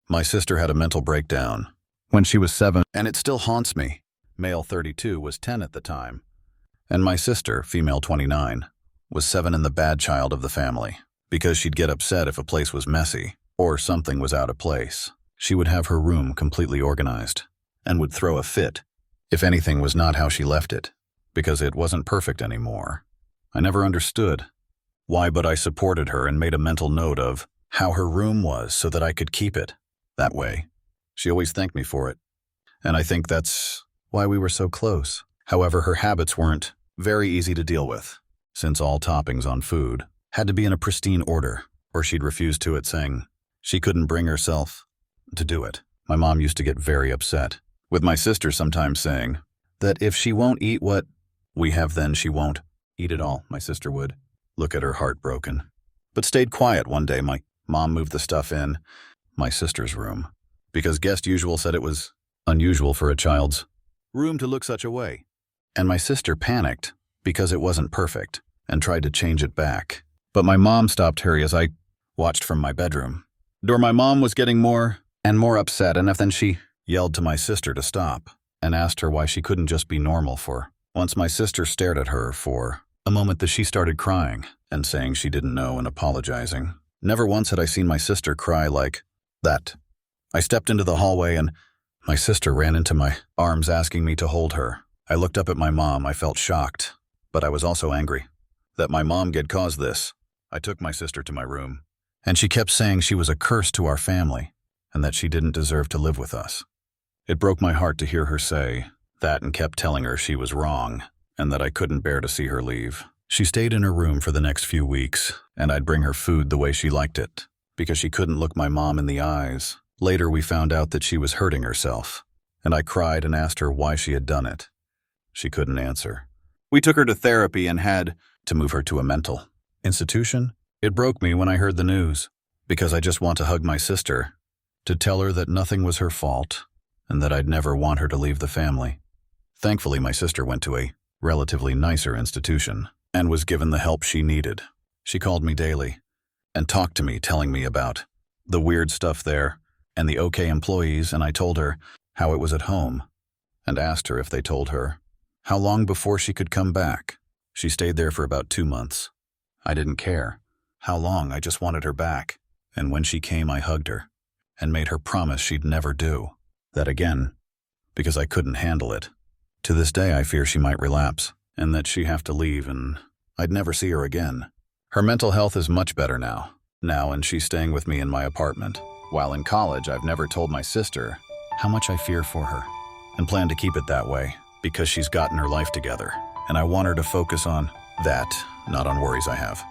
My sister had a mental breakdown when she was 7, and it still haunts me. Male 32 was 10 at the time, and my sister, female 29, was 7 and the bad child of the family, because she'd get upset if a place was messy or something was out of place. She would have her room completely organized and would throw a fit if anything was not how she left it, because it wasn't perfect anymore. I never understood why, but I supported her and made a mental note of how her room was so that I could keep it that way. She always thanked me for it, and I think that's why we were so close. However, her habits weren't very easy to deal with, since all toppings on food had to be in a pristine order, or she'd refuse to it, saying she couldn't bring herself to do it. My mom used to get very upset, with my sister sometimes saying that if she won't eat what we have, then she won't eat it all. My sister would look at her heartbroken, but stayed quiet. One day, my mom moved the stuff in my sister's room, because guest usual said it was unusual for a child's room to look such a way. And my sister panicked because it wasn't perfect and tried to change it back. But my mom stopped her as I watched from my bedroom door. My mom was getting more and more upset, and then she yelled to my sister to stop and asked her why she couldn't just be normal for once. My sister stared at her for a moment, that she started crying and saying she didn't know and apologizing. Never once had I seen my sister cry like that. I stepped into the hallway and my sister ran into my arms asking me to hold her. I looked up at my mom. I felt shocked, but I was also angry that my mom had caused this. I took my sister to my room, and she kept saying she was a curse to our family and that she didn't deserve to live with us. It broke my heart to hear her say that, and kept telling her she was wrong and that I couldn't bear to see her leave. She stayed in her room for the next few weeks, and I'd bring her food the way she liked it, because she couldn't look my mom in the eyes. Later, we found out that she was hurting herself, and I cried and asked her why she had done it. She couldn't answer. We took her to therapy and had to move her to a mental institution. It broke me when I heard the news, because I just want to hug my sister, to tell her that nothing was her fault and that I'd never want her to leave the family. Thankfully, my sister went to a relatively nicer institution and was given the help she needed. She called me daily and talked to me, telling me about the weird stuff there and the okay employees, and I told her how it was at home and asked her if they told her how long before she could come back. She stayed there for about 2 months. I didn't care how long, I just wanted her back. And when she came, I hugged her and made her promise she'd never do that again, because I couldn't handle it. To this day, I fear she might relapse and that she'd have to leave and I'd never see her again. Her mental health is much better now, and she's staying with me in my apartment. While in college, I've never told my sister how much I fear for her and plan to keep it that way, because she's gotten her life together, and I want her to focus on that, not on worries I have.